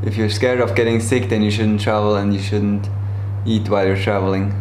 if you're scared of getting sick, then you shouldn't travel and you shouldn't eat while you're traveling.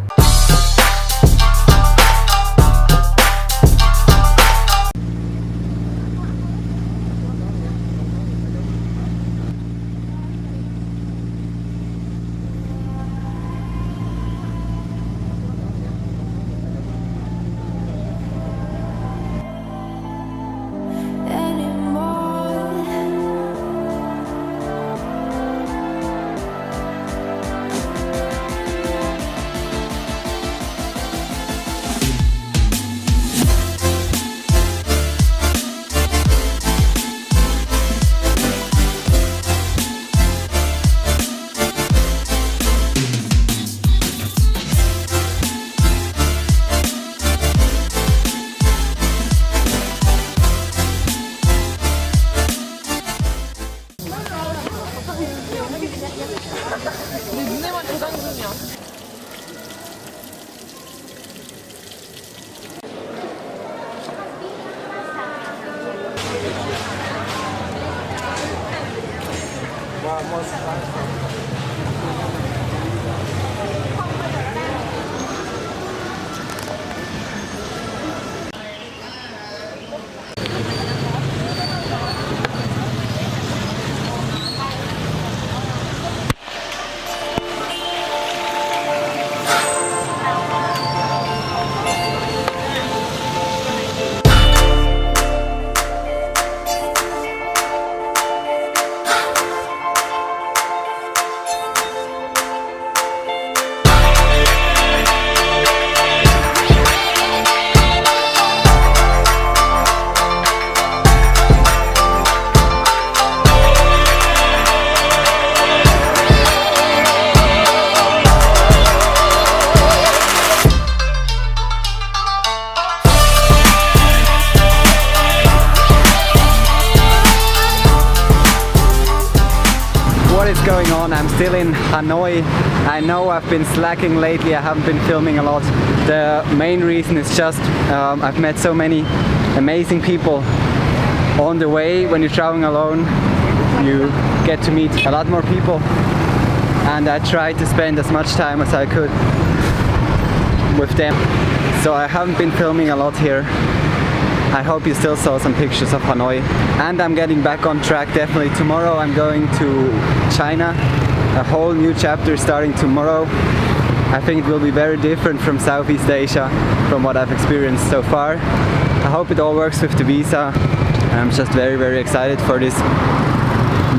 Going on. I'm still in Hanoi. I know I've been slacking lately, I haven't been filming a lot. The main reason is just I've met so many amazing people on the way. When you're traveling alone, you get to meet a lot more people, and I tried to spend as much time as I could with them. So I haven't been filming a lot here. I hope you still saw some pictures of Hanoi. And I'm getting back on track definitely. Tomorrow I'm going to China. A whole new chapter starting tomorrow. I think it will be very different from Southeast Asia, from what I've experienced so far. I hope it all works with the visa. I'm just very excited for this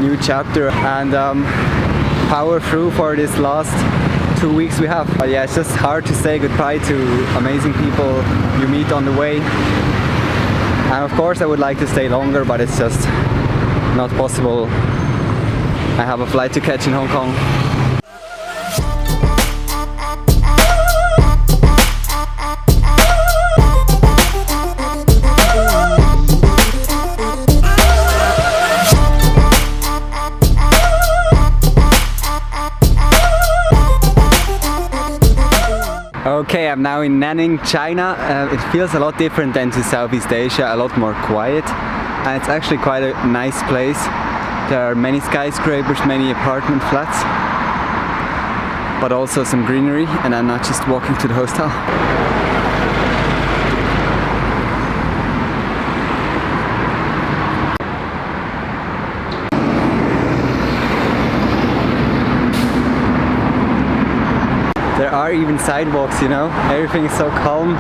new chapter and power through for this last 2 weeks we have. But yeah, it's just hard to say goodbye to amazing people you meet on the way. And of course I would like to stay longer, but it's just not possible. I have a flight to catch in Hong Kong. Okay, I'm now in Nanning, China. It feels a lot different than to Southeast Asia, a lot more quiet. And it's actually quite a nice place. There are many skyscrapers, many apartment flats, but also some greenery, and I'm not just walking to the hostel. There are even sidewalks, you know. Everything is so calm,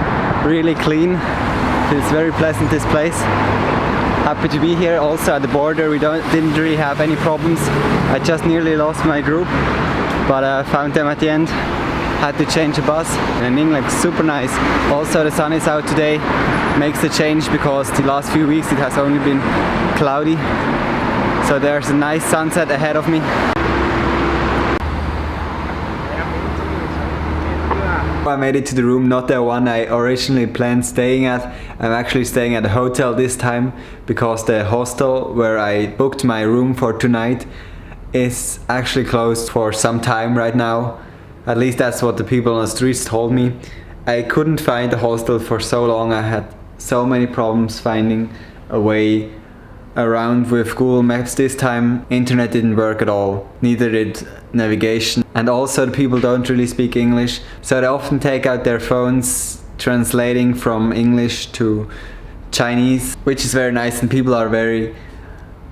really clean. It's very pleasant, this place. Happy to be here. Also at the border we didn't really have any problems. I just nearly lost my group, but I found them at the end. Had to change a bus. And Nanning looks super nice. Also the sun is out today. Makes a change because the last few weeks it has only been cloudy. So there's a nice sunset ahead of me. I made it to the room, not the one I originally planned staying at. I'm actually staying at a hotel this time because the hostel where I booked my room for tonight is actually closed for some time right now. At least that's what the people on the streets told me. I couldn't find a hostel for so long. I had so many problems finding a way around with Google Maps this time, internet didn't work at all. Neither did navigation. And also the people don't really speak English, so they often take out their phones translating from English to Chinese, which is very nice, and people are very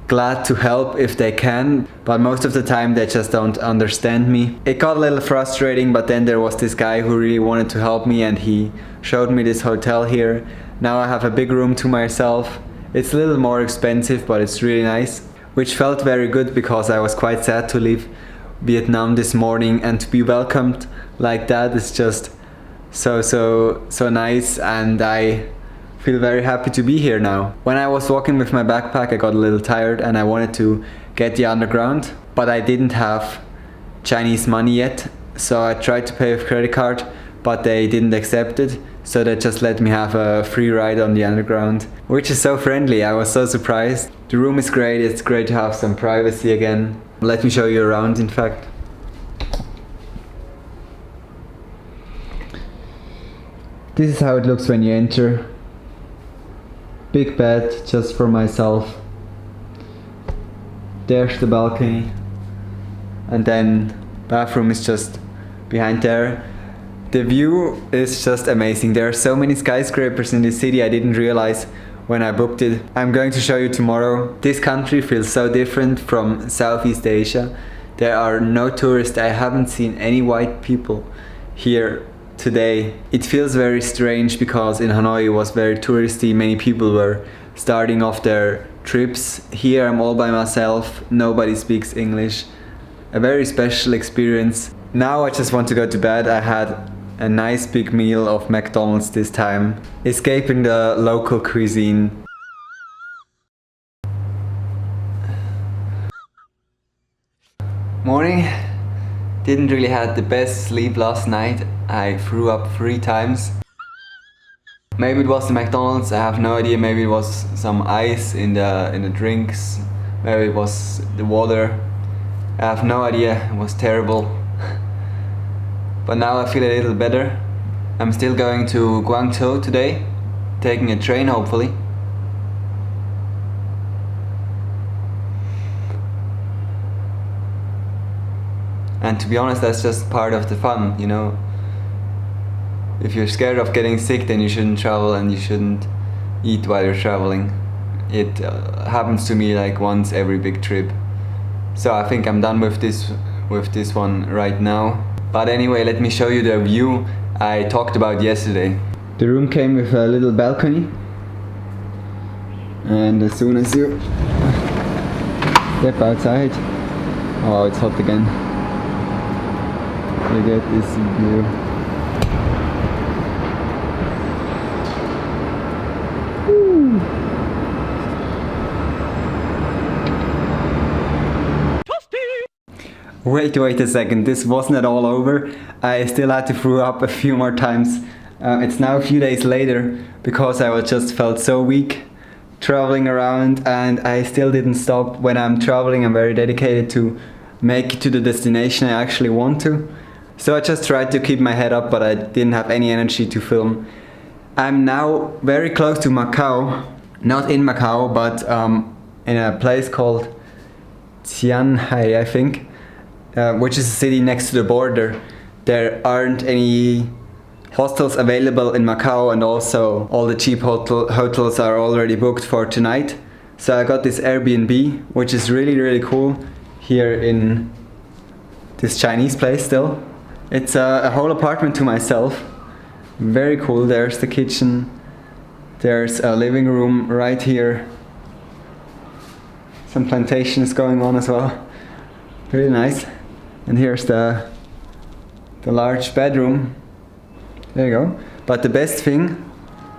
glad to help if they can, but most of the time they just don't understand me. It got a little frustrating, but then there was this guy who really wanted to help me, and he showed me this hotel here. Now I have a big room to myself. It's a little more expensive, but it's really nice, which felt very good because I was quite sad to leave Vietnam this morning, and to be welcomed like that is just so nice, and I feel very happy to be here now. When I was walking with my backpack, I got a little tired and I wanted to get the underground, but I didn't have Chinese money yet, so I tried to pay with credit card, but they didn't accept it, so they just let me have a free ride on the underground, which is so friendly. I was so surprised. The room is great, it's great to have some privacy again. Let me show you around, in fact. This is how it looks when you enter. Big bed just for myself. There's the balcony, and then bathroom is just behind there. The view is just amazing. There are so many skyscrapers in this city I didn't realize when I booked it. I'm going to show you tomorrow. This country feels so different from Southeast Asia. There are no tourists. I haven't seen any white people here today. It feels very strange because in Hanoi it was very touristy. Many people were starting off their trips. Here I'm all by myself. Nobody speaks English. A very special experience. Now I just want to go to bed. I had a nice big meal of McDonald's this time, escaping the local cuisine. Morning. Didn't really have the best sleep last night. I threw up 3 times. Maybe it was the McDonald's, I have no idea. Maybe it was some ice in the drinks. Maybe it was the water. I have no idea. It was terrible. But now I feel a little better. I'm still going to Guangzhou today, taking a train hopefully. And to be honest, that's just part of the fun, you know. If you're scared of getting sick, then you shouldn't travel and you shouldn't eat while you're traveling. It happens to me like once every big trip. So I think I'm done with this one right now. But anyway, let me show you the view I talked about yesterday. The room came with a little balcony, and as soon as you step outside, oh, it's hot again. You get this view. Woo. Wait a second, this wasn't at all over. I still had to throw up a few more times. It's now a few days later because I just felt so weak traveling around, and I still didn't stop. When I'm traveling, I'm very dedicated to make it to the destination I actually want to. So I just tried to keep my head up, but I didn't have any energy to film. I'm now very close to Macau, not in Macau, but in a place called Tianhai, I think, which is a city next to the border. There aren't any hostels available in Macau, and also all the cheap hotels are already booked for tonight. So I got this Airbnb, which is really cool, here in this Chinese place still. It's a whole apartment to myself. Very cool. There's the kitchen. There's a living room right here. Some plantations going on as well. Really nice. And here's the large bedroom. There you go. But the best thing,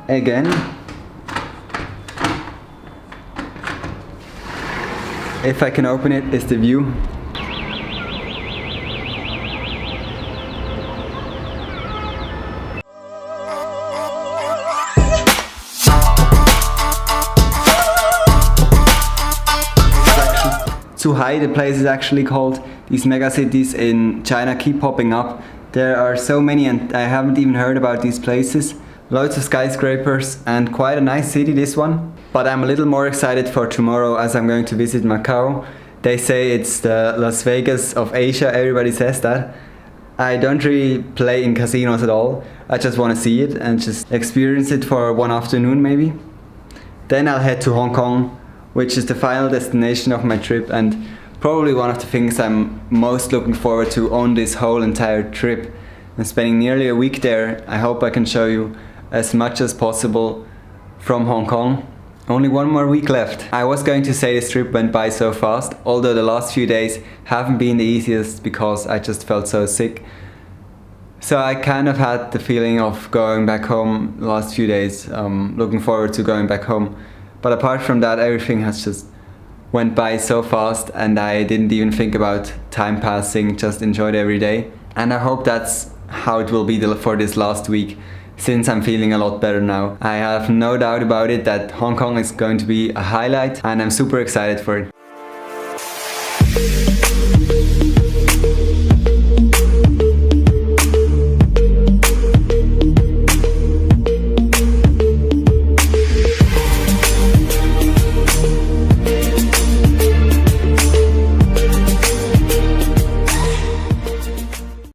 again, if I can open it, is the view. Zhuhai, the place is actually called. These mega cities in China keep popping up. There are so many, and I haven't even heard about these places. Loads of skyscrapers and quite a nice city, this one. But I'm a little more excited for tomorrow as I'm going to visit Macau. They say it's the Las Vegas of Asia, everybody says that. I don't really play in casinos at all. I just want to see it and just experience it for one afternoon maybe. Then I'll head to Hong Kong, which is the final destination of my trip and probably one of the things I'm most looking forward to on this whole entire trip. I'm spending nearly a week there. I hope I can show you as much as possible from Hong Kong. Only one more week left. I was going to say this trip went by so fast, although the last few days haven't been the easiest because I just felt so sick. So I kind of had the feeling of going back home the last few days, looking forward to going back home. But apart from that, everything has just went by so fast and I didn't even think about time passing, just enjoyed every day. And I hope that's how it will be for this last week, since I'm feeling a lot better now. I have no doubt about it that Hong Kong is going to be a highlight and I'm super excited for it.